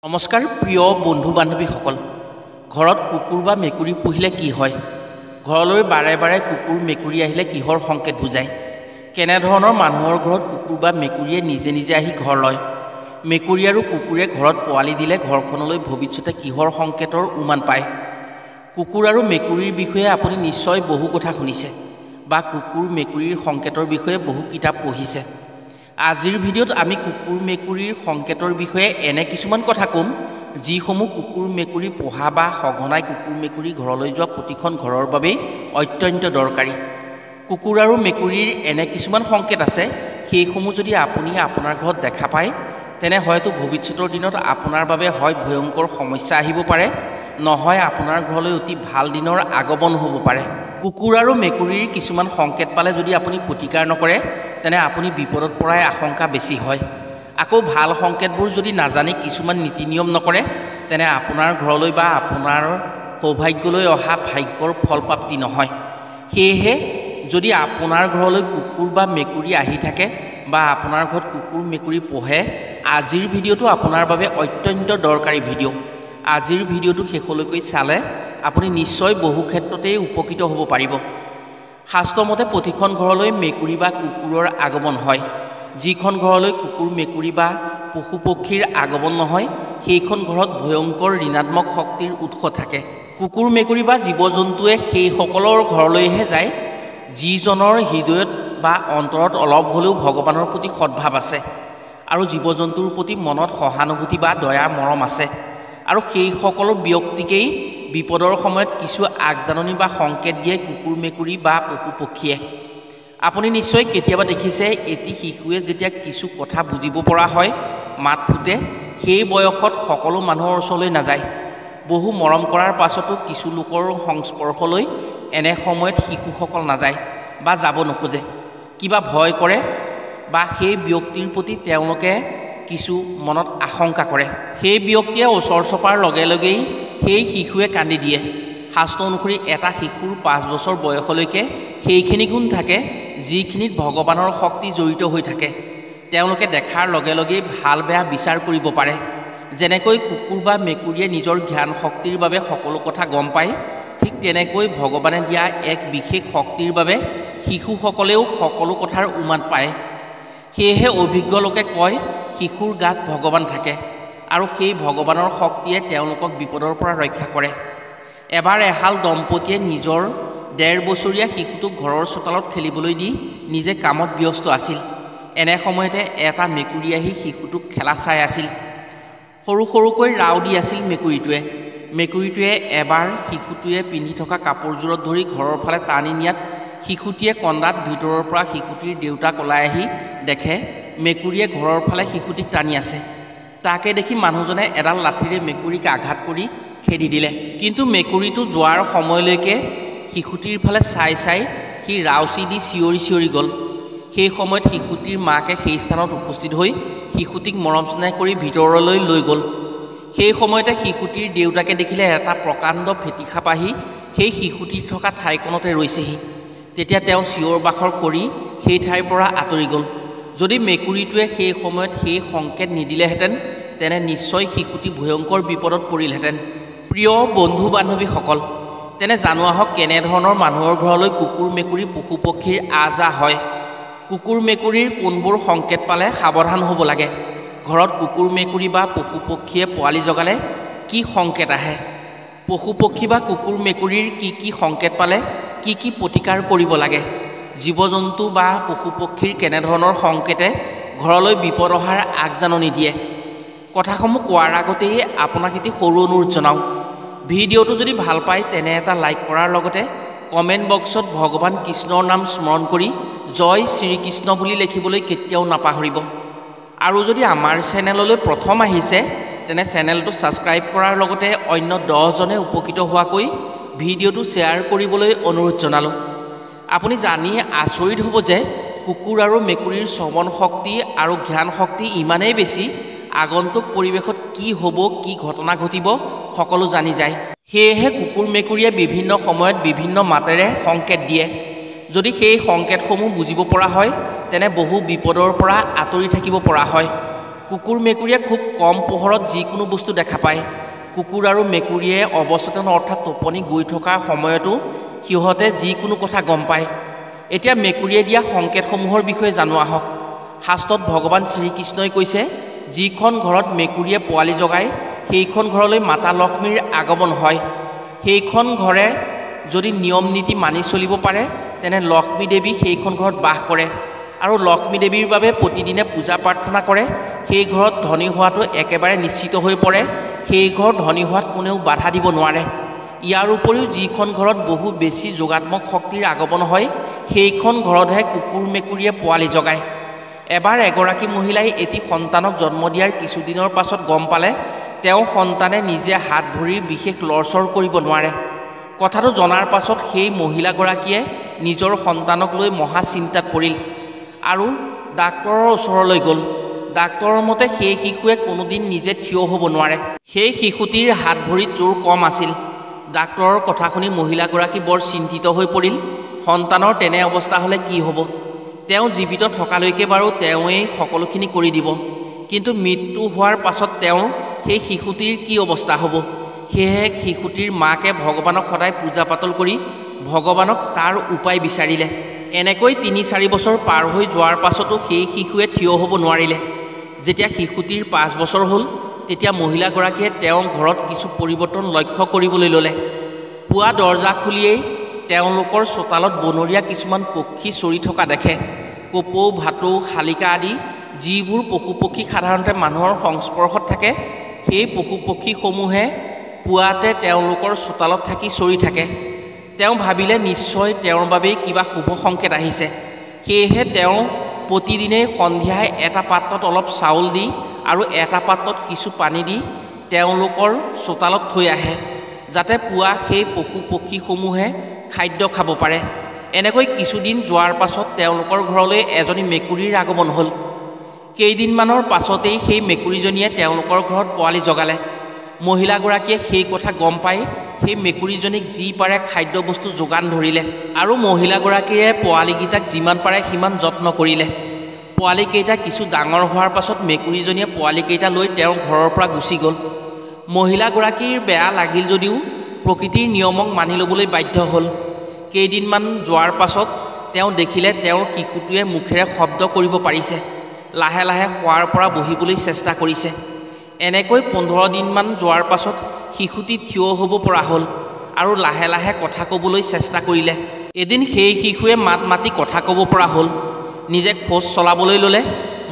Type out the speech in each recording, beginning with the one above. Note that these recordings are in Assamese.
নমস্কাৰ প্ৰিয় বন্ধু বান্ধৱীসকল ঘৰত কুকুৰ বা মেকুৰী পুহিলে কি হয় ঘৰলৈ বাৰে বাৰে কুকুৰ মেকুৰী আহিলে কিহৰ সংকেত বুজায় কেনে ধৰণৰ মানুহৰ ঘৰত কুকুৰ বা মেকুৰীয়ে নিজে নিজে আহি ঘৰ লয় মেকুৰী আৰু কুকুৰে ঘৰত পোৱালি দিলে ঘৰখনলৈ ভৱিষ্যতে কিহৰ সংকেতৰ উমান পায় কুকুৰ আৰু মেকুৰীৰ বিষয়ে আপুনি নিশ্চয় বহু কথা শুনিছে বা কুকুৰ মেকুৰীৰ সংকেতৰ বিষয়ে বহু কিতাপ পঢ়িছে আজিৰ ভিডিঅ'ত আমি কুকুৰ মেকুৰীৰ সংকেতৰ বিষয়ে এনে কিছুমান কথা ক'ম যিসমূহ কুকুৰ মেকুৰী পোহা বা সঘনাই কুকুৰ মেকুৰী ঘৰলৈ যোৱা প্ৰতিখন ঘৰৰ বাবে অত্যন্ত দৰকাৰী কুকুৰ আৰু মেকুৰীৰ এনে কিছুমান সংকেত আছে সেইসমূহ যদি আপুনি আপোনাৰ ঘৰত দেখা পায় তেনে হয়তো ভৱিষ্যতৰ দিনত আপোনাৰ বাবে হয় ভয়ংকৰ সমস্যা আহিব পাৰে নহয় আপোনাৰ ঘৰলৈ অতি ভাল দিনৰ আগমন হ'ব পাৰে কুকুৰ আৰু মেকুৰীৰ কিছুমান সংকেত পালে যদি আপুনি প্ৰতিকাৰ নকৰে তেনে আপুনি বিপদত পৰাৰ আশংকা বেছি হয় আকৌ ভাল সংকেতবোৰ যদি নাজানি কিছুমান নীতি নিয়ম নকৰে তেনে আপোনাৰ ঘৰলৈ বা আপোনাৰ সৌভাগ্যলৈ অহা ভাগ্যৰ ফলপ্ৰাপ্তি নহয় সেয়েহে যদি আপোনাৰ ঘৰলৈ কুকুৰ বা মেকুৰী আহি থাকে বা আপোনাৰ ঘৰত কুকুৰ মেকুৰী পোহে আজিৰ ভিডিঅ'টো আপোনাৰ বাবে অত্যন্ত দৰকাৰী ভিডিঅ' আজিৰ ভিডিঅ'টো শেষলৈকে চালে আপুনি নিশ্চয় বহু ক্ষেত্ৰতেই উপকৃত হ'ব পাৰিব শাস্ত্ৰমতে প্ৰতিখন ঘৰলৈ মেকুৰী বা কুকুৰৰ আগমন হয় যিখন ঘৰলৈ কুকুৰ মেকুৰী বা পশু পক্ষীৰ আগমন নহয় সেইখন ঘৰত ভয়ংকৰ ঋণাত্মক শক্তিৰ উৎস থাকে কুকুৰ মেকুৰী বা জীৱ জন্তুৱে সেইসকলৰ ঘৰলৈহে যায় যিজনৰ হৃদয়ত বা অন্তৰত অলপ হ'লেও ভগৱানৰ প্ৰতি সদ্ভাৱ আছে আৰু জীৱ জন্তুৰ প্ৰতি মনত সহানুভূতি বা দয়া মৰম আছে আৰু সেইসকল ব্যক্তিকেই বিপদৰ সময়ত কিছু আগজাননী বা সংকেত দিয়ে কুকুৰ মেকুৰী বা পশু পক্ষীয়ে আপুনি নিশ্চয় কেতিয়াবা দেখিছে এটি শিশুৱে যেতিয়া কিছু কথা বুজিব পৰা হয় মাত ফুটে সেই বয়সত সকলো মানুহৰ ওচৰলৈ নাযায় বহু মৰম কৰাৰ পাছতো কিছু লোকৰ সংস্পৰ্শলৈ এনে সময়ত শিশুসকল নাযায় বা যাব নোখোজে কিবা ভয় কৰে বা সেই ব্যক্তিৰ প্ৰতি তেওঁলোকে কিছু মনত আশংকা কৰে সেই ব্যক্তিয়ে ওচৰ চপাৰ লগে লগেই সেই শিশুৱে কান্দি দিয়ে শাস্ত্ৰ অনুসৰি এটা শিশুৰ 5 বছৰ বয়সলৈকে সেইখিনি গুণ থাকে যিখিনিত ভগৱানৰ শক্তি জড়িত হৈ থাকে তেওঁলোকে দেখাৰ লগে লগেই ভাল বেয়া বিচাৰ কৰিব পাৰে যেনেকৈ কুকুৰ বা মেকুৰীয়ে নিজৰ জ্ঞান শক্তিৰ বাবে সকলো কথা গম পায় ঠিক তেনেকৈ ভগৱানে দিয়া এক বিশেষ শক্তিৰ বাবে শিশুসকলেও সকলো কথাৰ উমান পায় সেয়েহে অভিজ্ঞ লোকে কয় শিশুৰ গাত ভগৱান থাকে আৰু সেই ভগৱানৰ শক্তিয়ে তেওঁলোকক বিপদৰ পৰা ৰক্ষা কৰে এবাৰ এহাল দম্পতীয়ে নিজৰ 1.5 বছৰীয়া শিশুটোক ঘৰৰ চোতালত খেলিবলৈ দি নিজে কামত ব্যস্ত আছিল এনে সময়তে এটা মেকুৰী আহি শিশুটোক খেলা চাই আছিল সৰু সৰুকৈ ৰাও দি আছিল মেকুৰীটোৱে এবাৰ শিশুটোৱে পিন্ধি থকা কাপোৰযোৰত ধৰি ঘৰৰ ফালে টানি নিয়াত শিশুটিয়ে কন্দাত ভিতৰৰ পৰা শিশুটিৰ দেউতাক ওলাই আহি দেখে মেকুৰীয়ে ঘৰৰ ফালে শিশুটিক টানি আছে তাকে দেখি মানুহজনে এডাল লাঠিৰে মেকুৰীক আঘাত কৰি খেদি দিলে কিন্তু মেকুৰীটো যোৱাৰ সময়লৈকে শিশুটিৰ ফালে চাই সি ৰাউচি দি চিঞৰি গ'ল সেই সময়ত শিশুটিৰ মাকে সেই স্থানত উপস্থিত হৈ শিশুটিক মৰম স্নেহ কৰি ভিতৰলৈ লৈ গ'ল সেই সময়তে শিশুটিৰ দেউতাকে দেখিলে এটা প্ৰকাণ্ড ফেটিসাপ আহি সেই শিশুটিৰ থকা ঠাইখনতে ৰৈছেহি তেতিয়া তেওঁ চিঞৰ বাখৰ কৰি সেই ঠাইৰ পৰা আঁতৰি গ'ল যদি মেকুৰীটোৱে সেই সময়ত সেই সংকেত নিদিলেহেঁতেন তেনে নিশ্চয় শিশুটি ভয়ংকৰ বিপদত পৰিলহেঁতেন প্ৰিয় বন্ধু বান্ধৱীসকল তেনে জানো আহক কেনেধৰণৰ মানুহৰ ঘৰলৈ কুকুৰ মেকুৰী পশু পক্ষীৰ আহ-যাহ হয় কুকুৰ মেকুৰীৰ কোনবোৰ সংকেত পালে সাৱধান হ'ব লাগে ঘৰত কুকুৰ মেকুৰী বা পশু পক্ষীয়ে পোৱালি জগালে কি সংকেত আহে পশু পক্ষী বা কুকুৰ মেকুৰীৰ কি সংকেত পালে কি প্ৰতিকাৰ কৰিব লাগে জীৱ জন্তু বা পশু পক্ষীৰ কেনেধৰণৰ সংকেতে ঘৰলৈ বিপদ অহাৰ আগজাননী দিয়ে কথাসমূহ কোৱাৰ আগতেই আপোনাক এটি সৰু অনুৰোধ জনাওঁ ভিডিঅ'টো যদি ভাল পায় তেনে এটা লাইক কৰাৰ লগতে কমেণ্ট বক্সত ভগৱান কৃষ্ণৰ নাম স্মৰণ কৰি জয় শ্ৰীকৃষ্ণ বুলি লিখিবলৈ কেতিয়াও নাপাহৰিব আৰু যদি আমাৰ চেনেললৈ প্ৰথম আহিছে তেনে চেনেলটো ছাবস্ক্ৰাইব কৰাৰ লগতে অন্য 10 জনে উপকৃত হোৱাকৈ ভিডিঅ'টো শ্বেয়াৰ কৰিবলৈ অনুৰোধ জনালোঁ আপুনি জানি আচৰিত হ'ব যে কুকুৰ আৰু মেকুৰীৰ শ্ৰৱণ শক্তি আৰু জ্ঞান শক্তি ইমানেই বেছি আগন্তুক পৰিৱেশত কি হ'ব কি ঘটনা ঘটিব সকলো জানি যায় সেয়েহে কুকুৰ মেকুৰীয়ে বিভিন্ন সময়ত বিভিন্ন মাতেৰে সংকেত দিয়ে যদি সেই সংকেতসমূহ বুজিব পৰা হয় তেনে বহু বিপদৰ পৰা আঁতৰি থাকিব পৰা হয় কুকুৰ মেকুৰীয়ে খুব কম পোহৰত যিকোনো বস্তু দেখা পায়। কুকুৰ আৰু মেকুৰীয়ে অৱচেতন অৰ্থাৎ টোপনি গৈ থকাৰ সময়তো সিহঁতে যিকোনো কথা গম পায়। এতিয়া মেকুৰীয়ে দিয়া সংকেতসমূহৰ বিষয়ে জানো আহক। শাস্ত্ৰত ভগৱান শ্ৰীকৃষ্ণই কৈছে, যিখন ঘৰত মেকুৰীয়ে পোৱালি জগায় সেইখন ঘৰলৈ মাতা লক্ষ্মীৰ আগমন হয়। সেইখন ঘৰে যদি নিয়ম নীতি মানি চলিব পাৰে তেনে লক্ষ্মী দেৱী সেইখন ঘৰত বাস কৰে আৰু লক্ষ্মী দেৱীৰ বাবে প্ৰতিদিনে পূজা প্ৰাৰ্থনা কৰে। সেই ঘৰত ধনী হোৱাটো একেবাৰে নিশ্চিত হৈ পৰে। সেই ঘৰ ধনী হোৱাত কোনেও বাধা দিব নোৱাৰে। ইয়াৰ উপৰিও যিখন ঘৰত বহু বেছি যোগাত্মক শক্তিৰ আগমন হয় সেইখন ঘৰতহে কুকুৰ মেকুৰীয়ে পোৱালি জগায়। এবাৰ এগৰাকী মহিলাই এটি সন্তানক জন্ম দিয়াৰ কিছুদিনৰ পাছত গম পালে তেওঁ সন্তানে নিজে হাত ভৰিৰ বিশেষ লৰচৰ কৰিব নোৱাৰে। কথাটো জনাৰ পাছত সেই মহিলাগৰাকীয়ে নিজৰ সন্তানক লৈ মহা চিন্তাত পৰিল আৰু ডাক্তৰৰ ওচৰলৈ গ'ল। ডাক্তৰৰ মতে সেই শিশুৱে কোনোদিন নিজে থিয় হ'ব নোৱাৰে। সেই শিশুটিৰ হাত ভৰিত জোৰ কম আছিল। ডাক্তৰৰ কথা শুনি মহিলাগৰাকী বৰ চিন্তিত হৈ পৰিল। সন্তানৰ তেনে অৱস্থা হ'লে কি হ'ব? তেওঁ জীৱিত থকালৈকে বাৰু তেওঁৱেই সকলোখিনি কৰি দিব, কিন্তু মৃত্যু হোৱাৰ পাছত তেওঁৰ সেই শিশুটিৰ কি অৱস্থা হ'ব? সেয়েহে শিশুটিৰ মাকে ভগৱানক সদায় পূজা পাতল কৰি ভগৱানক তাৰ উপায় বিচাৰিলে। এনেকৈ ৩-৪ বছৰ পাৰ হৈ যোৱাৰ পাছতো সেই শিশুৱে থিয় হ'ব নোৱাৰিলে। যেতিয়া শিশুটিৰ ৫ বছৰ হ'ল তেতিয়া মহিলাগৰাকীয়ে তেওঁৰ ঘৰত কিছু পৰিৱৰ্তন লক্ষ্য কৰিবলৈ ল'লে। পুৱা দৰ্জা খুলিয়েই তেওঁলোকৰ চোতালত বনৰীয়া কিছুমান পক্ষী চৰি থকা দেখে। কপৌ, ভাটৌ, শালিকা আদি যিবোৰ পশু পক্ষী সাধাৰণতে মানুহৰ সংস্পৰ্শত থাকে সেই পশু পক্ষীসমূহে পুৱাতে তেওঁলোকৰ চোতালত থাকি চৰি থাকে। তেওঁ ভাবিলে নিশ্চয় তেওঁৰ বাবেই কিবা শুভ সংকেত আহিছে। সেয়েহে তেওঁ প্ৰতিদিনেই সন্ধিয়াই এটা পাত্ৰত অলপ চাউল দি আৰু এটা পাত্ৰত কিছু পানী দি তেওঁলোকৰ চোতালত থৈ আহে, যাতে পুৱা সেই পশু পক্ষীসমূহে খাদ্য খাব পাৰে। এনেকৈ কিছুদিন যোৱাৰ পাছত তেওঁলোকৰ ঘৰলৈ এজনী মেকুৰীৰ আগমন হ'ল। কেইদিনমানৰ পাছতেই সেই মেকুৰীজনীয়ে তেওঁলোকৰ ঘৰত পোৱালি জগালে। মহিলাগৰাকীয়ে সেই কথা গম পাই সেই মেকুৰীজনীক যি পাৰে খাদ্য বস্তু যোগান ধৰিলে আৰু মহিলাগৰাকীয়ে পোৱালীকেইটাক যিমান পাৰে সিমান যত্ন কৰিলে। পোৱালীকেইটা কিছু ডাঙৰ হোৱাৰ পাছত মেকুৰীজনীয়ে পোৱালীকেইটা লৈ তেওঁৰ ঘৰৰ পৰা গুচি গ'ল। মহিলাগৰাকীৰ বেয়া লাগিল যদিও প্ৰকৃতিৰ নিয়মক মানি ল'বলৈ বাধ্য হ'ল। কেইদিনমান যোৱাৰ পাছত তেওঁ দেখিলে তেওঁৰ শিশুটোৱে মুখেৰে শব্দ কৰিব পাৰিছে, লাহে লাহে শোৱাৰ পৰা বহিবলৈ চেষ্টা কৰিছে। এনেকৈ 15 দিনমান যোৱাৰ পাছত শিশুটি থিয় হ'ব পৰা হ'ল আৰু লাহে লাহে কথা ক'বলৈ চেষ্টা কৰিলে। এদিন সেই শিশুৱে মাত মাতি কথা ক'ব পৰা হ'ল, নিজে খোজ চলাবলৈ ল'লে।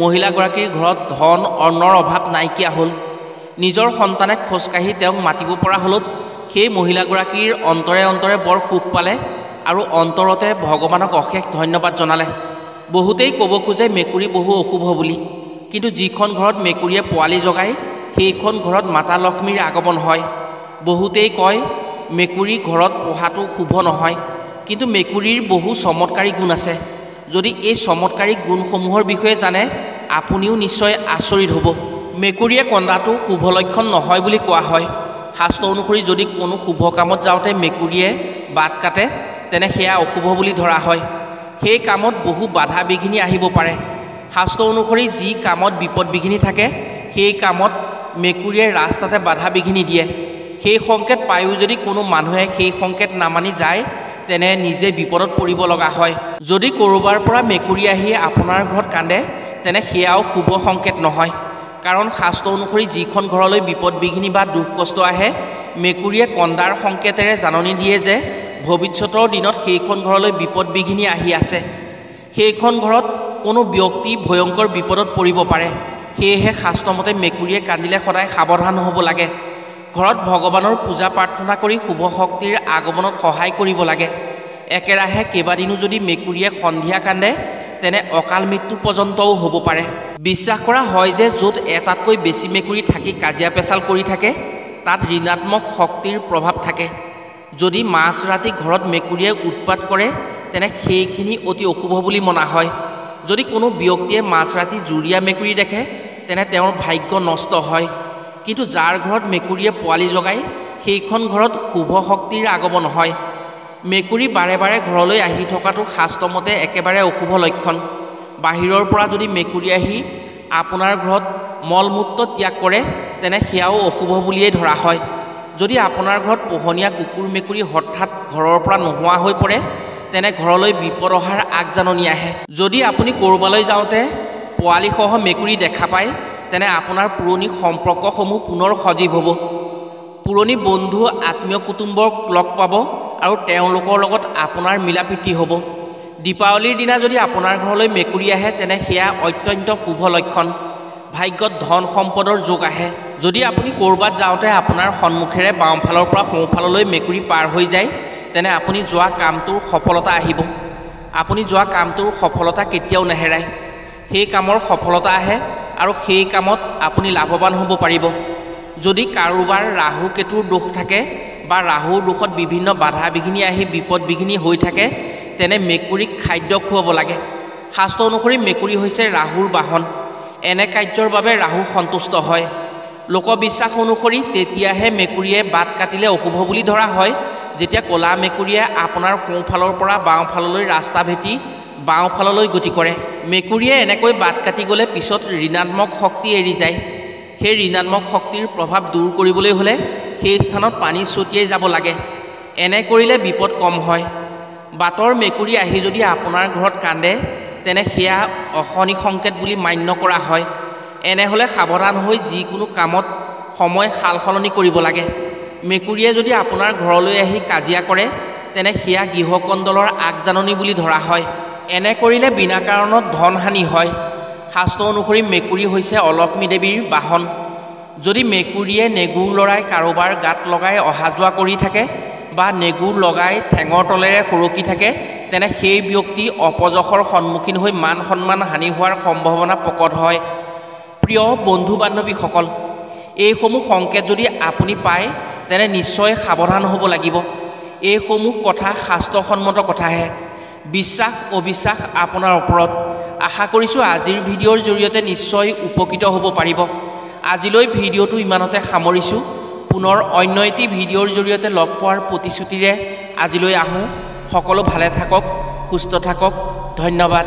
মহিলাগৰাকীৰ ঘৰত ধন অন্নৰ অভাৱ নাইকিয়া হ'ল। নিজৰ সন্তানে খোজকাঢ়ি তেওঁক মাতিব পৰা হ'লত সেই মহিলাগৰাকীৰ অন্তৰে অন্তৰে বৰ সুখ পালে আৰু অন্তৰতে ভগৱানক অশেষ ধন্যবাদ জনালে। বহুতেই ক'ব খোজে মেকুৰী বহু অশুভ বুলি, কিন্তু যিখন ঘৰত মেকুৰীয়ে পোৱালি জগায় সেইখন ঘৰত মাতা লক্ষ্মীৰ আগমন হয়। বহুতেই কয় মেকুৰী ঘৰত পোহাটো শুভ নহয়, কিন্তু মেকুৰীৰ বহু চমৎকাৰী গুণ আছে। যদি এই চমৎকাৰী গুণসমূহৰ বিষয়ে জানে আপুনিও নিশ্চয় আচৰিত হ'ব। মেকুৰীয়ে কন্দাটো শুভ লক্ষণ নহয় বুলি কোৱা হয়। শাস্ত্ৰ অনুসৰি যদি কোনো শুভ কামত যাওঁতে মেকুৰীয়ে বাট কাটে তেনে সেয়া অশুভ বুলি ধৰা হয়। সেই কামত বহু বাধা বিঘিনি আহিব পাৰে। শাস্ত্ৰ অনুসৰি যি কামত বিপদ বিঘিনি থাকে সেই কামত মেকুৰীয়ে ৰাস্তাতে বাধা বিঘিনি দিয়ে। সেই সংকেত পায়ো যদি কোনো মানুহে সেই সংকেত নামানি যায় তেনে নিজে বিপদত পৰিব লগা হয়। যদি ক'ৰবাৰ পৰা মেকুৰী আহি আপোনাৰ ঘৰত কান্দে তেনে সেয়াও শুভ সংকেত নহয়, কাৰণ শাস্ত্ৰ অনুসৰি যিখন ঘৰলৈ বিপদ বিঘিনি বা দুখ কষ্ট আহে মেকুৰীয়ে কন্দাৰ সংকেতেৰে জাননী দিয়ে যে ভৱিষ্যতৰ দিনত সেইখন ঘৰলৈ বিপদ বিঘিনি আহি আছে। সেইখন ঘৰত কোনো ব্যক্তি ভয়ংকৰ বিপদত পৰিব পাৰে। সেয়েহে শাস্ত্ৰমতে মেকুৰীয়ে কান্দিলে সদায় সাৱধান হ'ব লাগে। ঘৰত ভগৱানৰ পূজা প্ৰাৰ্থনা কৰি শুভ শক্তিৰ আগমনত সহায় কৰিব লাগে। একেৰাহে কেইবাদিনো যদি মেকুৰীয়ে সন্ধিয়া কান্দে তেনে অকাল মৃত্যু পৰ্যন্তও হ'ব পাৰে। বিশ্বাস কৰা হয় যে য'ত এটাতকৈ বেছি মেকুৰী থাকি কাজিয়া পেচাল কৰি থাকে তাত ঋণাত্মক শক্তিৰ প্ৰভাৱ থাকে। যদি মাজ ৰাতি ঘৰত মেকুৰীয়ে উৎপাত কৰে তেনে সেইখিনি অতি অশুভ বুলি মনা হয়। যদি কোনো ব্যক্তিয়ে মাজ ৰাতি জুৰীয়া মেকুৰী দেখে তেনে তেওঁৰ ভাগ্য নষ্ট হয়, কিন্তু যাৰ ঘৰত মেকুৰীয়ে পোৱালি জগায় সেইখন ঘৰত শুভ শক্তিৰ আগমন হয়। মেকুৰী বাৰে বাৰে ঘৰলৈ আহি থকাটো শাস্ত্ৰমতে একেবাৰে অশুভ লক্ষণ। বাহিৰৰ পৰা যদি মেকুৰী আহি আপোনাৰ ঘৰত মলমূত্ৰ ত্যাগ কৰে তেনে সেয়াও অশুভ বুলিয়েই ধৰা হয়। যদি আপোনাৰ ঘৰত পোহনীয়া কুকুৰ মেকুৰী হঠাৎ ঘৰৰ পৰা নোহোৱা হৈ পৰে তেনে ঘৰলৈ বিপদ অহাৰ আগজাননী আহে। যদি আপুনি ক'ৰবালৈ যাওঁতে পোৱালিসহ মেকুৰী দেখা পায় তেনে আপোনাৰ পুৰণি সম্পৰ্কসমূহ পুনৰ সজীৱ হ'ব। পুৰণি বন্ধু আত্মীয় কুটুম্বক লগ পাব আৰু তেওঁলোকৰ লগত আপোনাৰ মিলা প্ৰীতি হ'ব। দীপাৱলীৰ দিনা যদি আপোনাৰ ঘৰলৈ মেকুৰী আহে তেনে সেয়া অত্যন্ত শুভ লক্ষণ। ভাগ্যত ধন সম্পদৰ যোগ আহে। যদি আপুনি ক'ৰবাত যাওঁতে আপোনাৰ সন্মুখেৰে বাওঁফালৰ পৰা সোঁফাললৈ মেকুৰী পাৰ হৈ যায় তেনে আপুনি যোৱা কামটোৰ সফলতা আহিব। আপুনি যোৱা কামটোৰ সফলতা কেতিয়াও নেহেৰায়। সেই কামৰ সফলতা আহে আৰু সেই কামত আপুনি লাভৱান হ'ব পাৰিব। যদি কাৰোবাৰ ৰাহু কেতুৰ দোষ থাকে বা ৰাহুৰ দোষত বিভিন্ন বাধা বিঘিনি আহি বিপদ বিঘিনি হৈ থাকে তেনে মেকুৰীক খাদ্য খুৱাব লাগে। শাস্ত্ৰ অনুসৰি মেকুৰী হৈছে ৰাহুৰ বাহন। এনে কাৰ্যৰ বাবে ৰাহু সন্তুষ্ট হয়। লোকবিশ্বাস অনুসৰি তেতিয়াহে মেকুৰীয়ে বাট কাটিলে অশুভ বুলি ধৰা হয় যেতিয়া ক'লা মেকুৰীয়ে আপোনাৰ সোঁফালৰ পৰা বাওঁফাললৈ ৰাস্তা ভেটি বাওঁফাললৈ গতি কৰে। মেকুৰীয়ে এনেকৈ বাট কাটি গ'লে পিছত ঋণাত্মক শক্তি এৰি যায়। সেই ঋণাত্মক শক্তিৰ প্ৰভাৱ দূৰ কৰিবলৈ হ'লে সেই স্থানত পানী ছটিয়াই যাব লাগে। এনে কৰিলে বিপদ কম হয়। বাটৰ মেকুৰী আহি যদি আপোনাৰ ঘৰত কান্দে তেনে সেয়া অশনি সংকেত বুলি মান্য কৰা হয়। এনে হ'লে সাৱধান হৈ যিকোনো কামত সময় সাল সলনি কৰিব লাগে। মেকুৰীয়ে যদি আপোনাৰ ঘৰলৈ আহি কাজিয়া কৰে তেনে সেয়া গৃহকন্দলৰ আগজাননী বুলি ধৰা হয়। এনে কৰিলে বিনা কাৰণত ধনহানি হয়। শাস্ত্ৰ অনুসৰি মেকুৰী হৈছে অলক্ষ্মী দেৱীৰ বাহন। যদি মেকুৰীয়ে নেগুৰ লৰাই কাৰোবাৰ গাত লগাই অহা যোৱা কৰি থাকে বা নেগুৰ লগাই ঠেঙৰ তলেৰে সৰকি থাকে তেনে সেই ব্যক্তি অপযশৰ সন্মুখীন হৈ মান সন্মান হানি হোৱাৰ সম্ভাৱনা প্ৰকট হয়। প্ৰিয় বন্ধু বান্ধৱীসকল, এইসমূহ সংকেত যদি আপুনি পায় তেনে নিশ্চয় সাৱধান হ'ব লাগিব। এইসমূহ কথা শাস্ত্ৰসন্মত কথাহে। বিশ্বাস অবিশ্বাস আপোনাৰ ওপৰত। আশা কৰিছোঁ আজিৰ ভিডিঅ'ৰ জৰিয়তে নিশ্চয় উপকৃত হ'ব পাৰিব। আজিলৈ ভিডিঅ'টো ইমানতে সামৰিছোঁ। পুনৰ অন্য এটি ভিডিঅ'ৰ জৰিয়তে লগ পোৱাৰ প্ৰতিশ্ৰুতিৰে আজিলৈ আহোঁ। সকলো ভালে থাকক, সুস্থ থাকক। ধন্যবাদ।